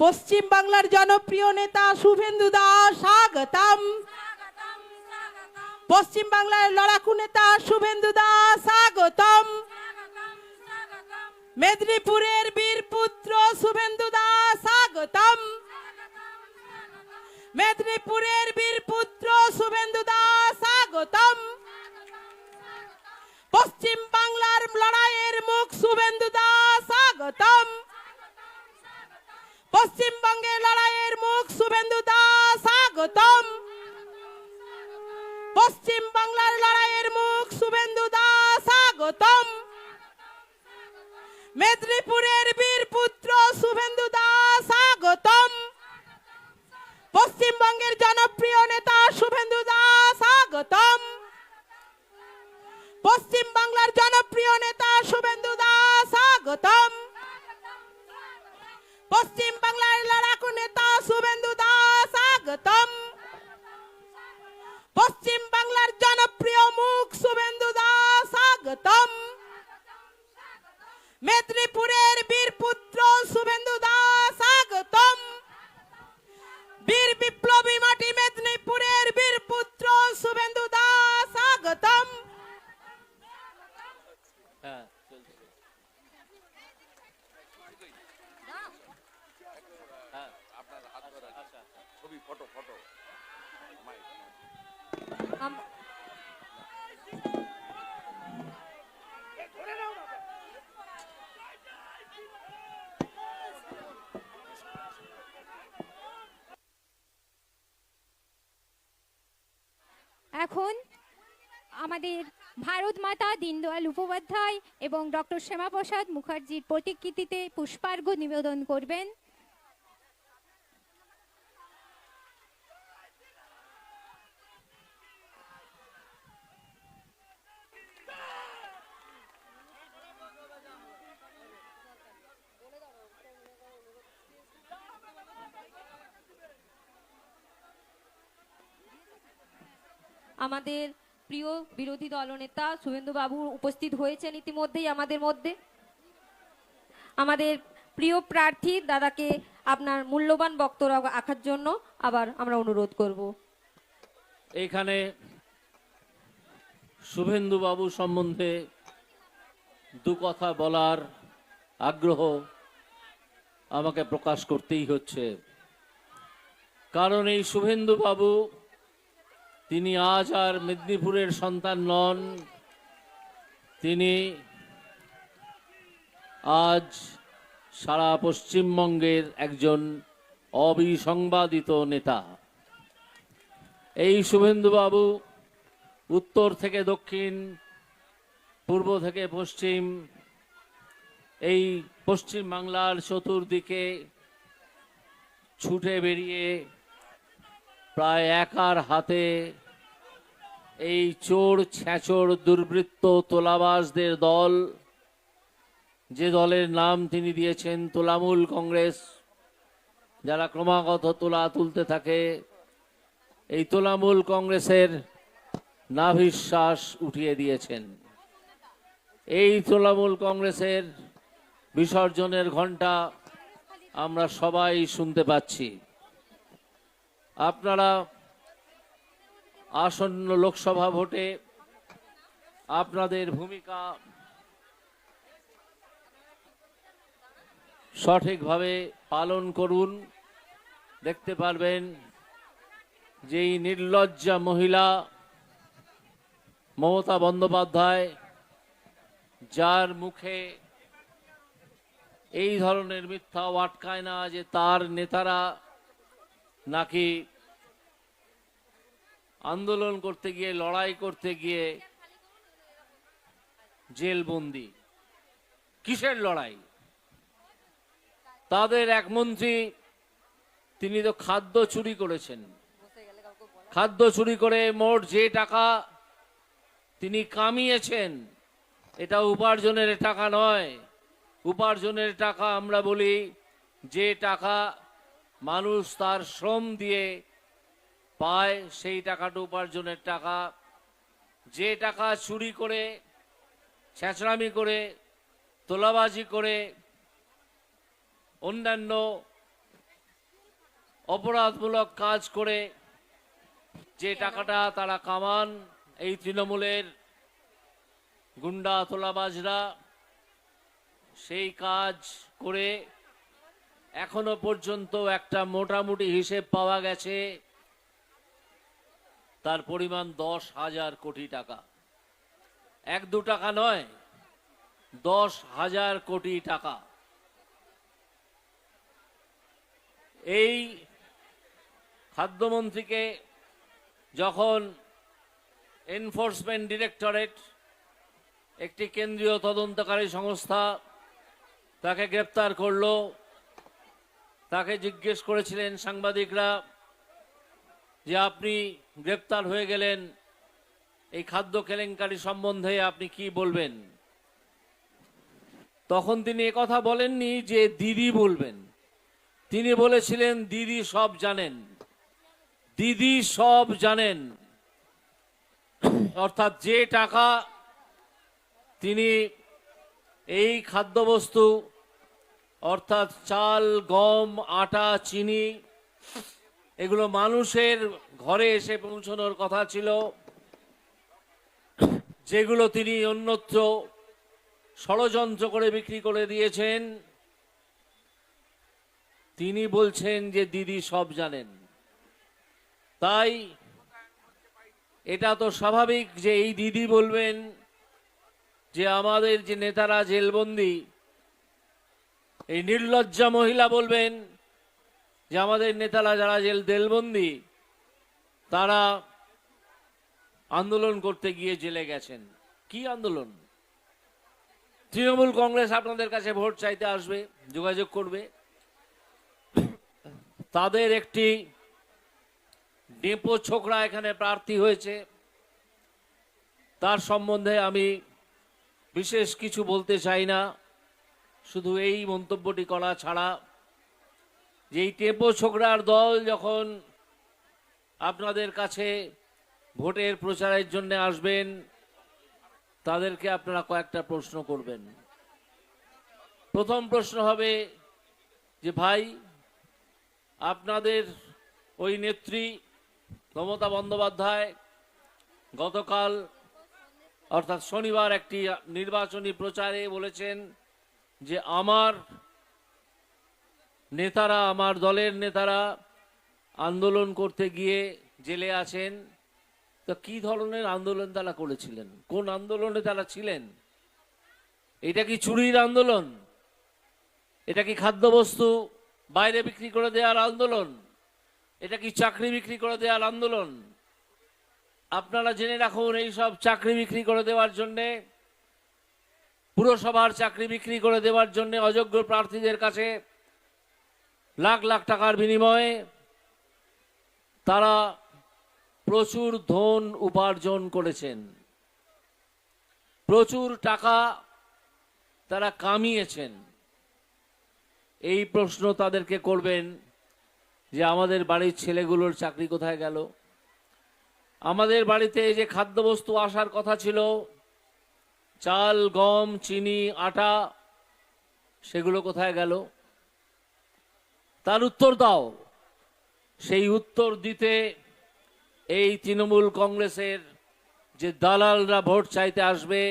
পশ্চিম বাংলার জনপ্রিয় নেতা শুভেন্দু দাস স্বাগতম। পশ্চিম বাংলার লড়াকু নেতা শুভেন্দু দাস স্বাগতম। মেদিনীপুরের বীরপুত্র শুভেন্দু দাস স্বাগতম। মেদিনীপুরের বীরপুত্র শুভেন্দু দাস স্বাগতম। পশ্চিম বাংলার লড়াইয়ের মুখ শুভেন্দু দাস স্বাগতম। পশ্চিমবঙ্গের লড়াইয়ের মুখ শুভেন্দু দাস স্বাগতম। পশ্চিম বাংলার লড়াইয়ের মুখ শুভেন্দু দাস স্বাগতম। মেদিনীপুরের বীরপুত্র শুভেন্দু দাস স্বাগতম। পশ্চিমবঙ্গের জনপ্রিয় নেতা শুভেন্দু দাস স্বাগতম। পশ্চিম বাংলার জনপ্রিয় নেতা শুভেন্দু দাস স্বাগতম। পশ্চিম বাংলার লড়াকু নেতা শুভেন্দু দাস স্বাগতম। পশ্চিম বাংলার জনপ্রিয় মুখ শুভেন্দু দাস স্বাগতম। মেদিনীপুরের বীরপুত্র শুভেন্দু দাস স্বাগতম। বীর বিপ্লবী মাটি মেদিনীপুরের বীরপুত্র শুভেন্দু দাস স্বাগতম। এখন আমাদের ভারত মাতা দীনদয়াল উপাধ্যায় এবং ডক্টর শ্যামাপ্রসাদ মুখার্জির প্রতিকৃতিতে পুষ্পার্ঘ্য নিবেদন করবেন। আমাদের প্রিয় বিরোধী দলনেতা শুভেন্দু বাবু উপস্থিত হয়েছেন ইতিমধ্যেই আমাদের মধ্যে। আমাদের প্রিয় প্রার্থী দাদাকে আপনার মূল্যবান বক্তব্য রাখার জন্য আবার আমরা অনুরোধ করব। এখানে শুভেন্দু বাবু সম্বন্ধে দু কথা বলার আগ্রহ আমাকে প্রকাশ করতেই হচ্ছে, কারণ এই শুভেন্দু বাবু তিনি আজ আর মেদিনীপুরের সন্তান নন, তিনি আজ সারা পশ্চিমবঙ্গের একজন অবিসংবাদিত নেতা। এই শুভেন্দু বাবু উত্তর থেকে দক্ষিণ, পূর্ব থেকে পশ্চিম, এই পশ্চিম বাংলার চতুর্দিকে ছুটে বেরিয়ে প্রায় একার হাতে এই চোর ছ্যাঁচোর দুর্বৃত্ত তোলাবাজদের দল, যে দলের নাম তিনি দিয়েছেন তোলামূল কংগ্রেস, যারা ক্রমাগত তোলা তুলতে থাকে, এই তোলামূল কংগ্রেসের নাভিশ্বাস উঠিয়ে দিয়েছেন। এই তোলামূল কংগ্রেসের বিসর্জনের ঘণ্টা আমরা সবাই শুনতে পাচ্ছি। আপনারা আসন্ন লোকসভা ভোটে আপনাদের ভূমিকা সঠিকভাবে পালন করুন। দেখতে পারবেন যে এই নির্লজ্জা মহিলা মমতা বন্দ্যোপাধ্যায়, যার মুখে এই ধরনের মিথ্যাও আটকায় না যে তার নেতারা নাকি আন্দোলন করতে গিয়ে, লড়াই করতে গিয়ে জেলবন্দি। কিসের লড়াই? তাদের এক মন্ত্রী তিনি তো খাদ্য চুরি করেছেন। খাদ্য চুরি করে মোট যে টাকা তিনি কামিয়েছেন, এটা উপার্জনের টাকা নয়। উপার্জনের টাকা আমরা বলি যে টাকা মানুষ তার শ্রম দিয়ে পায়, সেই টাকাটা উপার্জনের টাকা। যে টাকা চুরি করে, ছেঁচড়ামি করে, তোলাবাজি করে, অন্যান্য অপরাধমূলক কাজ করে যে টাকাটা তারা কামান, এই তৃণমূলের গুন্ডা তোলাবাজরা সেই কাজ করে এখনো পর্যন্ত একটা মোটামুটি হিসেব পাওয়া গেছে, তার পরিমাণ 10,000 কোটি টাকা। 1-2 টাকা নয়, 10,000 কোটি টাকা। এই খাদ্যমন্ত্রীকে যখন এনফোর্সমেন্ট ডিরেক্টরেট, একটি কেন্দ্রীয় তদন্তকারী সংস্থা, তাকে গ্রেপ্তার করলো, তাকে জিজ্ঞেস করেছিলেন সাংবাদিকরা যে আপনি গ্রেপ্তার হয়ে গেলেন, এই খাদ্য কেলেঙ্কারি সম্বন্ধে আপনি কি বলবেন? তখন তিনি একথা বলেননি যে দিদি বলবেন, তিনি বলেছিলেন দিদি সব জানেন, দিদি সব জানেন। অর্থাৎ যে টাকা তিনি এই খাদ্যবস্তু অর্থাৎ চাল, গম, আটা, চিনি এগুলো মানুষের ঘরে এসে পৌঁছানোর কথা ছিল, যেগুলো তিনি অন্যত্র ষড়যন্ত্র করে বিক্রি করে দিয়েছেন, তিনি বলছেন যে দিদি সব জানেন। তাই এটা তো স্বাভাবিক যে এই দিদি বলবেন যে আমাদের যে নেতারা জেলবন্দি, এই নির্লজ্জা মহিলা বলবেন যে আমাদের নেতারা যারা জেলবন্দি তারা আন্দোলন করতে গিয়ে জেলে গেছেন। কি আন্দোলন? তৃণমূল কংগ্রেস আপনাদের কাছে ভোট চাইতে আসবে, যোগাযোগ করবে, তাদের একটি ডেপো ছোকরা এখানে প্রার্থী হয়েছে, তার সম্বন্ধে আমি বিশেষ কিছু বলতে চাই না, শুধু এই মন্তব্যটি করা ছাড়া যে এই টেপো ছোকরার দল যখন আপনাদের কাছে ভোটের প্রচারের জন্য আসবেন, তাদেরকে আপনারা কয়েকটা প্রশ্ন করবেন। প্রথম প্রশ্ন হবে যে ভাই, আপনাদের ওই নেত্রী মমতা বন্দ্যোপাধ্যায় গতকাল অর্থাৎ শনিবার একটি নির্বাচনী প্রচারে বলেছেন যে আমার নেতারা, আমার দলের নেতারা আন্দোলন করতে গিয়ে জেলে আছেন। তো কি ধরনের আন্দোলন তারা করেছিলেন? কোন আন্দোলনে তারা ছিলেন? এটা কি চুরির আন্দোলন? এটা কি খাদ্যবস্তু বাইরে বিক্রি করে দেওয়ার আন্দোলন? এটা কি চাকরি বিক্রি করে দেওয়ার আন্দোলন? আপনারা জেনে রাখুন, এই সব চাকরি বিক্রি করে দেওয়ার জন্য, পুরসভার চাকরি বিক্রি করে দেওয়ার জন্য অযোগ্য প্রার্থীদের কাছে লাখ লাখ টাকার বিনিময়ে তারা প্রচুর ধন উপার্জন করেছেন, প্রচুর টাকা তারা কামিয়েছেন। এই প্রশ্ন তাদেরকে করবেন যে আমাদের বাড়ির ছেলেগুলোর চাকরি কোথায় গেল? আমাদের বাড়িতে যে খাদ্যবস্তু আসার কথা ছিল, চাল, গম, চিনি, আটা, সেগুলো কোথায় গেল? তার উত্তর দাও। সেই উত্তর দিতে এই তৃণমূল কংগ্রেসের যে দালালরা ভোট চাইতে আসবে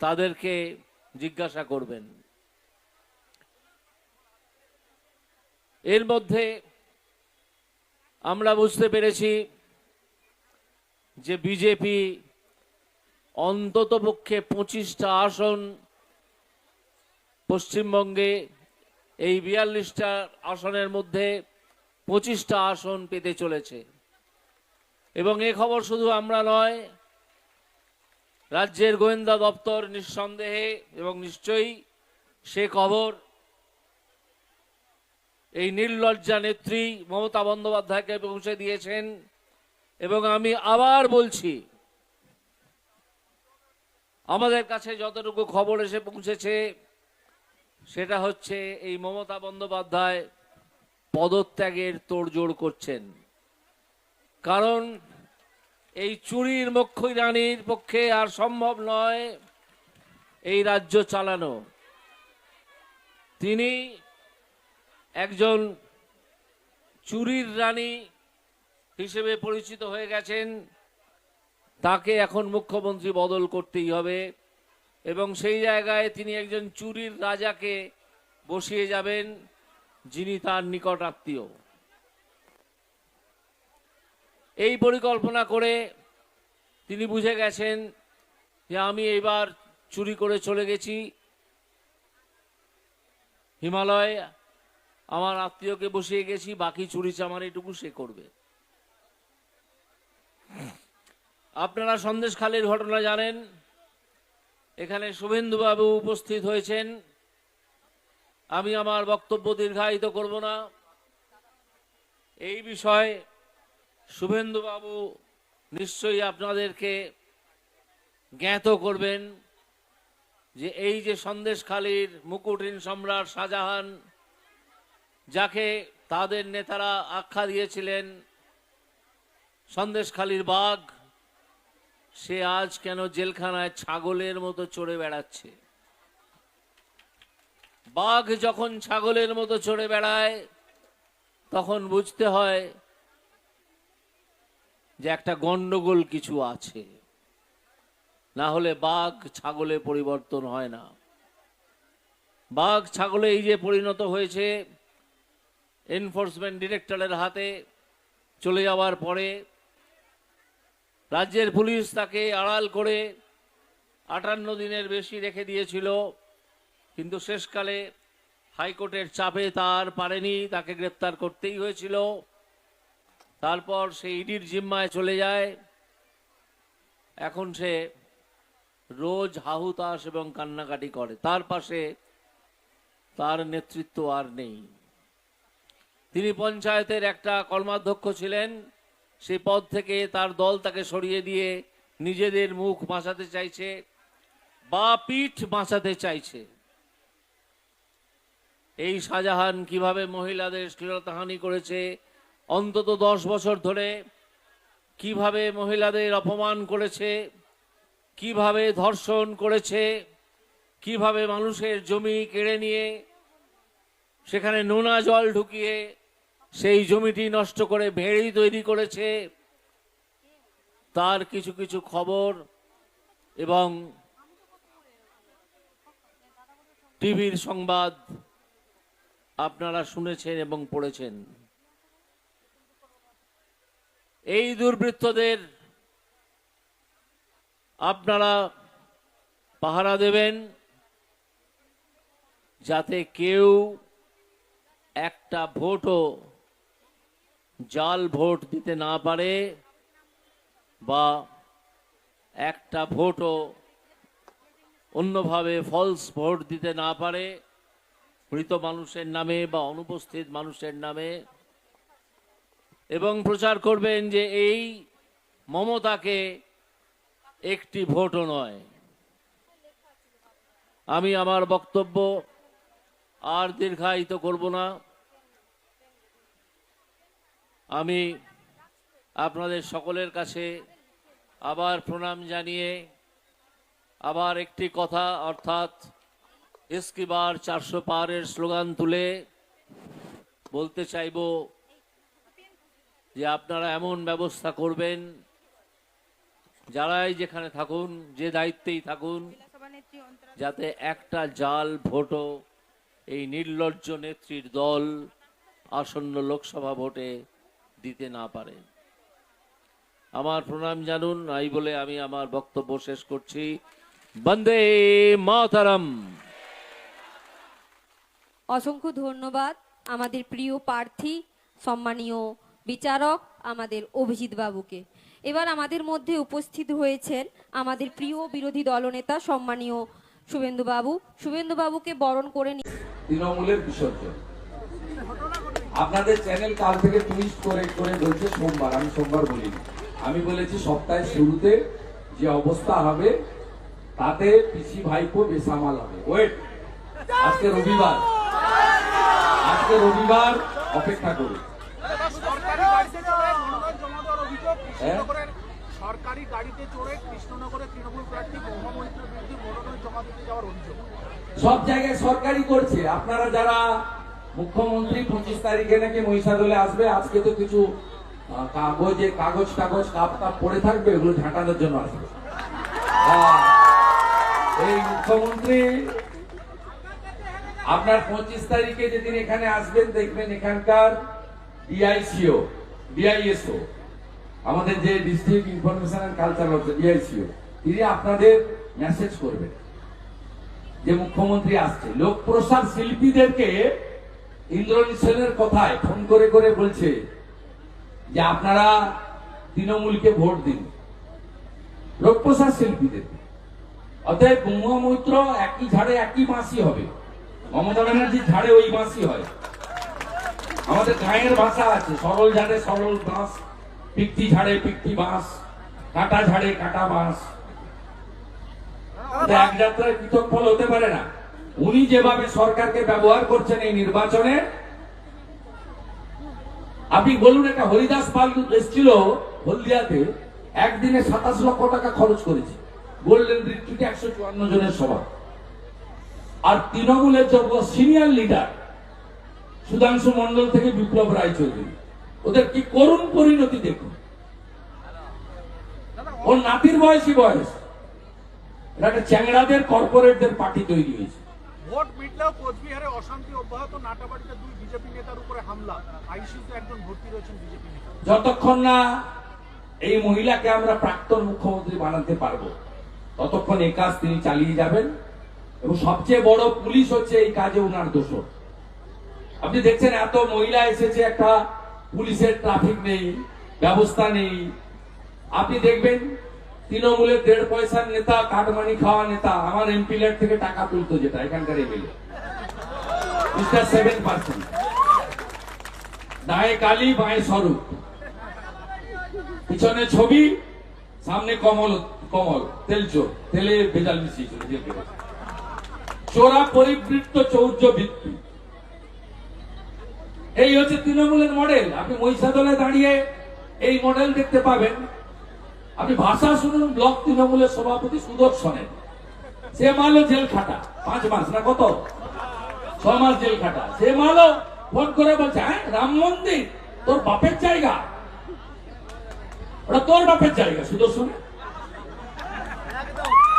তাদেরকে জিজ্ঞাসা করবেন। এর মধ্যে আমরা বুঝতে পেরেছি যে বিজেপি অন্ততপক্ষে 25টা আসন পশ্চিমবঙ্গে, এই 42টা আসনের মধ্যে 25টা আসন পেতে চলেছে। এবং এ খবর শুধু আমরা নয়, রাজ্যের গোয়েন্দা দপ্তর নিঃসন্দেহে এবং নিশ্চয়ই সে খবর এই নির্লজ্জা নেত্রী মমতা বন্দ্যোপাধ্যায়কে পৌঁছে দিয়েছেন। এবং আমি আবার বলছি, আমাদের কাছে যতটুকু খবর এসে পৌঁছেছে সেটা হচ্ছে এই মমতা বন্দ্যোপাধ্যায় পদত্যাগের তোড়জোড় করছেন। কারণ এই চুরির মুখ্যরানীর পক্ষে আর সম্ভব নয় এই রাজ্য চালানো। তিনি একজন চুরির রানী হিসেবে পরিচিত হয়ে গেছেন, তাকে এখন মুখ্যমন্ত্রী বদল করতেই হবে এবং সেই জায়গায় তিনি একজন চুরির রাজাকে বসিয়ে যাবেন, যিনি তার নিকট আত্মীয়। এই পরিকল্পনা করে তিনি বুঝে গেছেন যে আমি এবার চুরি করে চলে গেছি হিমালয়, আমার আত্মীয়কে বসিয়ে গেছি, বাকি চুরি চামারিটুকু সে করবে। আপনারা সন্দেশখালীর ঘটনা জানেন, এখানে শুভেন্দুবাবু উপস্থিত হয়েছেন। আমি আমার বক্তব্য দীর্ঘায়িত করব না। এই বিষয়ে শুভেন্দুবাবু নিশ্চয়ই আপনাদেরকে জ্ঞাত করবেন যে এই যে সন্দেশখালীর মুকুটহীন সম্রাট শাহজাহান, যাকে তাদের নেতারা আখ্যা দিয়েছিলেন সন্দেশখালীর বাঘ, সে আজ কেন জেলখানায় ছাগলের মতো চড়ে বেড়াচ্ছে। বাঘ যখন ছাগলের মতো চড়ে বেড়ায় তখন বুঝতে হয় যে একটা গন্ডগোল কিছু আছে, না হলে বাঘ ছাগলে পরিবর্তন হয় না। বাঘ ছাগলে এই যে পরিণত হয়েছে, এনফোর্সমেন্ট ডিরেক্টরের হাতে চলে যাওয়ার পরে রাজ্যের পুলিশ তাকে আড়াল করে 58 দিনের বেশি রেখে দিয়েছিল, কিন্তু শেষকালে হাইকোর্টের চাপে তার পারেনি, তাকে গ্রেপ্তার করতেই হয়েছিল। তারপর সে ইডির জিম্মায় চলে যায়। এখন সে রোজ হাহুতাশ এবং কান্নাকাটি করে, তার পাশে তার নেতৃত্ব আর নেই। তিনি পঞ্চায়েতের একটা কর্মাধ্যক্ষ ছিলেন, সেই পদ থেকে তার দল তাকে সরিয়ে দিয়ে নিজেদের মুখ বাঁচাতে চাইছে বা পিঠ বাঁচাতে চাইছে। এই শাহজাহান কিভাবে মহিলাদের শ্লীলতাহানি করেছে অন্তত 10 বছর ধরে, কিভাবে মহিলাদের অপমান করেছে, কিভাবে ধর্ষণ করেছে, কিভাবে মানুষের জমি কেড়ে নিয়ে সেখানে নোনা জল ঢুকিয়ে সেই জমিটি নষ্ট করে ভেড়ি তৈরি করেছে, তার কিছু কিছু খবর এবং টিভির সংবাদ আপনারা শুনেছেন এবং পড়েছেন। এই দুর্বৃত্তদের আপনারা পাহারা দেবেন যাতে কেউ একটা ভোটও জাল ভোট দিতে না পারে বা একটা ভোটও অন্যভাবে ফলস ভোট দিতে না পারে মৃত মানুষের নামে বা অনুপস্থিত মানুষের নামে, এবং প্রচার করবেন যে এই মমতাকে একটি ভোটও নয়। আমি আমার বক্তব্য আর দীর্ঘায়িত করব না। আমি আপনাদের সকলের কাছে আবার প্রণাম জানিয়ে আবার একটি কথা, অর্থাৎ ইসকি বার 400 পারের স্লোগান তুলে বলতে চাইব যে আপনারা এমন ব্যবস্থা করবেন, যারাই যেখানে থাকুন, যে দায়িত্বেই থাকুন, যাতে একটা জাল ভোটও এই নির্লজ্জ নেত্রীর দল আসন্ন লোকসভা ভোটে দিতে না পারে। আমার প্রণাম জানুন। এই বলে আমি আমার বক্তব্য শেষ করছি। বন্দে মাতরম। অসংখ্য ধন্যবাদ আমাদের প্রিয় প্রার্থী, সম্মানীয় বিচারক আমাদের অভিজিৎ বাবুকে। এবার আমাদের মধ্যে উপস্থিত হয়েছেন আমাদের প্রিয় বিরোধী দলনেতা সম্মানীয় শুভেন্দু বাবু। শুভেন্দু বাবুকে বরণ করে তৃণমূলের বিসর্জন। আপনাদের চ্যানেল কাল থেকে টুইস্ট করে করে বলছে সোমবার, আমি সোমবার বলিনি, আমি বলেছি সপ্তাহের শুরুতে যে অবস্থা হবে তাতে পিসি ভাইপো বেসামাল হবে। ওয়েট, আজকে রবিবার, আজকে রবিবার অপেক্ষা করুন। সরকারি গাড়িতে চড়ে কৃষ্ণনগরে তৃণমূল প্রার্থী মহামৈত্রের বিরুদ্ধে মনোনয়ন জমা দিতে যাওয়ার অভিযোগ। সব জায়গায় সরকারি করছে। আপনারা যারা মুখ্যমন্ত্রী 25 তারিখে নাকি মহিষাদলে আসবে। আজকে তো কিছু কাগজ কাপ পড়ে থাকবে, এগুলো ঝাঁটানোর জন্য আসবে। এই মুখ্যমন্ত্রী আপনার 25 তারিখে যেদিন এখানে আসবেন, দেখবেন এখানকার ডিআইএসও আমাদের যে ডিস্ট্রিক্ট ইনফরমেশন এন্ড কালচার হচ্ছে ডিআইসিও, তিনি আপনাদের মেসেজ করবেন যে মুখ্যমন্ত্রী আসছে। লোক প্রসাদ শিল্পীদেরকে ইন্দ্রনীল সেনের কথায় ফোন করে করে বলছে যে আপনারা তৃণমূলকে ভোট দিন, লোকপ্রসাদ শিল্পীদের। অতএব গঙ্গা মৈত্র একই ঝাড়ে একই বাঁশি হবে, মমতা ব্যানার্জির ঝাড়ে ওই বাঁশি হয়। আমাদের গাঁয়ের ভাষা আছে, সরল ঝাড়ে সরল বাঁশ, পিকটি ঝাড়ে পিকটি বাঁশ, কাটা ঝাড়ে কাটা বাঁশ। এক যাত্রায় পৃথক ফল হতে পারে না। উনি যেভাবে সরকারকে ব্যবহার করছেন এই নির্বাচনে, আপনি বলুন, একটা হরিদাস পাল এসেছিল হলদিয়াতে, একদিনে 27 লক্ষ টাকা খরচ করেছে, গোল্ডেন রিট্রিটে 154 জনের সভা। আর তৃণমূলের যোগ্য সিনিয়র লিডার সুধাংশু মন্ডল থেকে বিপ্লব রায়চৌধুরী, ওদের কি করুণ পরিণতি দেখুন। ওর নাতির বয়স, এটা একটা চ্যাংড়াদের কর্পোরেটদের পার্টি তৈরি হয়েছে। ভোট মিটলেও কোচবিহারে অশান্তি অব্যাহত, নাটাবাড়িতে 2 বিজেপি নেতার উপরে হামলা, আইসিইউতে একজন ভর্তি রয়েছেন বিজেপি নেতা। যতক্ষণ না এই মহিলাকে আমরা প্রাক্তন মুখ্যমন্ত্রী বানাতে পারবো, ততক্ষণ এই কাজ তিনি চালিয়ে যাবেন। এবং সবচেয়ে বড় পুলিশ হচ্ছে এই কাজে উনার দোষর। আপনি দেখছেন এত মহিলা এসেছে, একটা পুলিশের ট্রাফিক নেই, ব্যবস্থা নেই। আপনি দেখবেন তৃণমূলের 1.5 পয়সার নেতা, কাটমানি খাওয়া নেতা, আমার এমপি ল্যাড থেকে টাকা তুলতো, যেটা এখানকার এমএলএ 7%, দায়ে কালি বাঁয়ে স্বরূপ, পিছনে ছবি, সামনে কমল তেলে ভেজাল মিশিয়েছিল। চোরা পরিবৃত্ত চৌর্য বৃত্তি, এই হচ্ছে তৃণমূলের মডেল। আপনি মহিষাদলে দাঁড়িয়ে এই মডেল দেখতে পাবেন। আপনি ভাষা শুনুন, ব্লক তৃণমূলের সভাপতি সুদর্শনের, সে মালো জেল খাটা 5 মাস না কত, 6 মাস জেল খাটা। সে মালো ফোন করে বলছে, হ্যাঁ রাম মন্দির তোর বাপের জায়গা, ওটা তোর বাপের জায়গা। সুদর্শন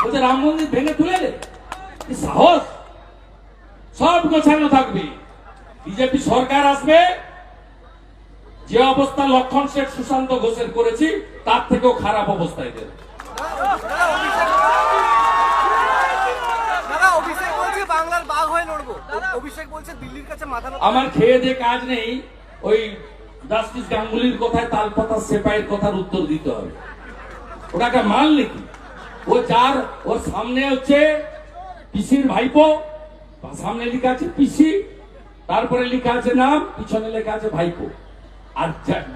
বলছে রাম মন্দির ভেঙে তুলে দে, কি সাহস! সব গোছানো থাকবে। বিজেপি সরকার আসবে, যে অবস্থা লক্ষণ শেঠ সুশান্ত ঘোষের করেছি তার থেকেও খারাপ অবস্থায় দেবে। অভিষেক বলছে বাংলার বাঘ হয়ে লড়বো, অভিষেক বলছে দিল্লির কাছে মাথা। আমার খেয়ে দিয়ে কাজ নেই, ওই জাস্টিস গাঙ্গুলির কথায় তালপাতা সেপাইয়ের কথার উত্তর দিতে হবে। ওটাকে মাল নাকি? ওর সামনে হচ্ছে পিসির ভাইপো, সামনে লেখা আছে পিসি, তারপরে লেখা আছে নাম, পিছনে লেখা আছে ভাইপো। আর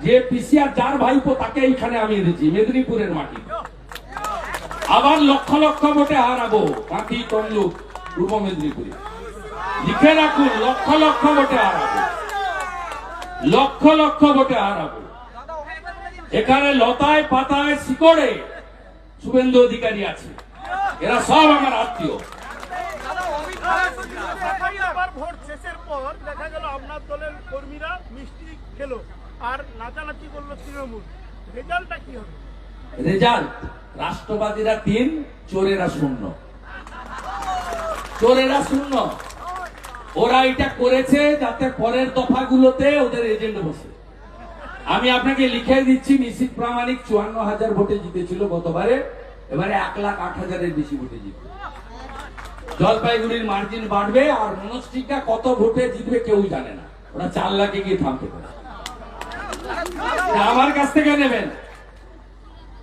যে পিসি আর যার ভাইপো তাকে এইখানে আমি এনেছি মেদিনীপুরের মাটি। আবার লক্ষ লক্ষ ভোটে হারাবো বাকি তমলুক পূর্ব মেদিনীপুরে। লিখে রাখুন, লক্ষ লক্ষ ভোটে হারাবো, লক্ষ লক্ষ ভোটে হারাবো। এখানে লতায় পাতায় শিকড়ে শুভেন্দু অধিকারী আছে, এরা সব আমার আত্মীয়। ভোট শেষের পর দেখা গেল আপনার দলের কর্মীরা মিষ্টি খেলো আর নাচানাচি করলো তৃণমূল, রেজাল্টটা কি হবে? রেজাল্ট রাষ্ট্রবাদীরা 3, চোরেরা 0। চোরেরা 0। ওরা এটা করেছে যাতে পরের দফাগুলোতে ওদের এজেন্ট বসে। আমি আপনাকে লিখে দিচ্ছি, নিশ্চিত প্রামাণিক 54,000 ভোটে জিতেছিল গতবারে, এবারে 1,08,000-এর বেশি ভোটে জিতবে। জলপাইগুড়ির মার্জিন বাড়বে, আর মনস্টিকা কত ভোটে জিতবে কেউ জানে না, ওরা 4 লাখে গিয়ে থামতে পারে। আমার কাছ থেকে নেবেন,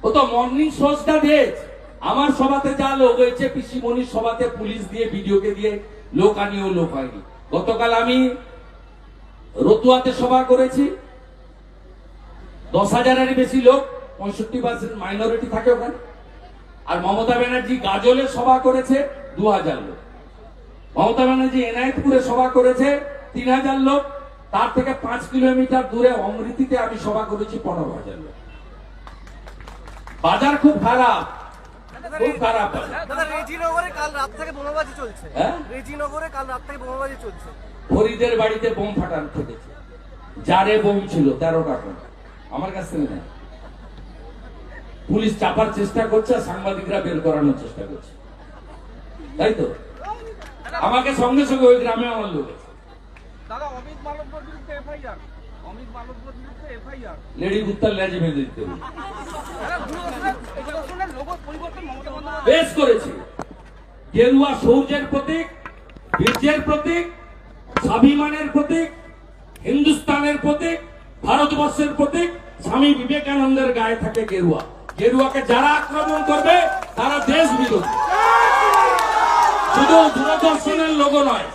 ও তো মর্নিং শোজটা দিয়েছে। আমার সভাতে যা লোক হয়েছে, পিসি মনির সভাতে পুলিশ দিয়ে ভিডিওকে দিয়ে লোক আনিও লোক হয়নি। গতকাল আমি রতুয়াতে সভা করেছি, 10,000-এর বেশি লোক, 65% মাইনরিটি থাকে ওখানে। আর মমতা ব্যানার্জি গাজলে সভা করেছে 2,000 লোক। মমতা ব্যানার্জি এনায়েতপুরে সভা করেছে 3,000 লোক। তার থেকে 5 কিলোমিটার দূরে অমৃতিতে আমি সভা করেছি 15,000 লোক। বাজার খুব খারাপ, খুব খারাপ। রেজিনগরে কাল রাত থেকে বোমাবাজি চলছে। হ্যাঁ, রেজিনগরে কাল রাত থেকে বোমাবাজি চলছে। ফরিদের বাড়িতে বোম ফাটান খেটেছে, যারে বোম ছিল 13টা করে, আমার কাছ থেকে নেয়। পুলিশ চাপার চেষ্টা করছে আর সাংবাদিকরা বের করানোর চেষ্টা করছে, তাই তো? আমাকে সঙ্গে সঙ্গে ওই গ্রামে আমার লোক আছে। দাদা অমিত মালব্যর বিরুদ্ধে এফআইআর, অমিত মালব্যর বিরুদ্ধে এফআইআর। লেডি কুত্তার লেজে বেঁধে দিতে হবে। লোগো পরিবর্তন মমতা বন্দ্যোপাধ্যায় বেশ করেছে। গেরুয়া শৌর্যের প্রতীক, বীর্যের প্রতীক, স্বাভিমানের প্রতীক, হিন্দুস্তানের প্রতীক, ভারতবর্ষের প্রতীক। স্বামী বিবেকানন্দের গায়ে থাকে গেরুয়া। গেরুয়াকে যারা আক্রমণ করবে তারা দেশ বিরোধী। শুধু দূরদর্শনের লোগো নয়,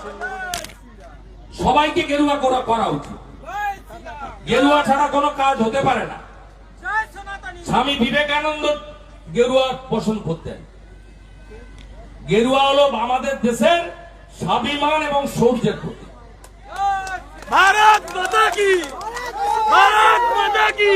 সবাইকে গেরুয়া করা উচিত। গেরুয়া ছাড়া কোনো কাজ হতে পারে না। স্বামী বিবেকানন্দ গেরুয়া পোষণ করতেন। গেরুয়া হলো আমাদের দেশের স্বাভিমান এবং শৌর্যের প্রতীক। ভারত মাতা কি, ভারত মাতা কি।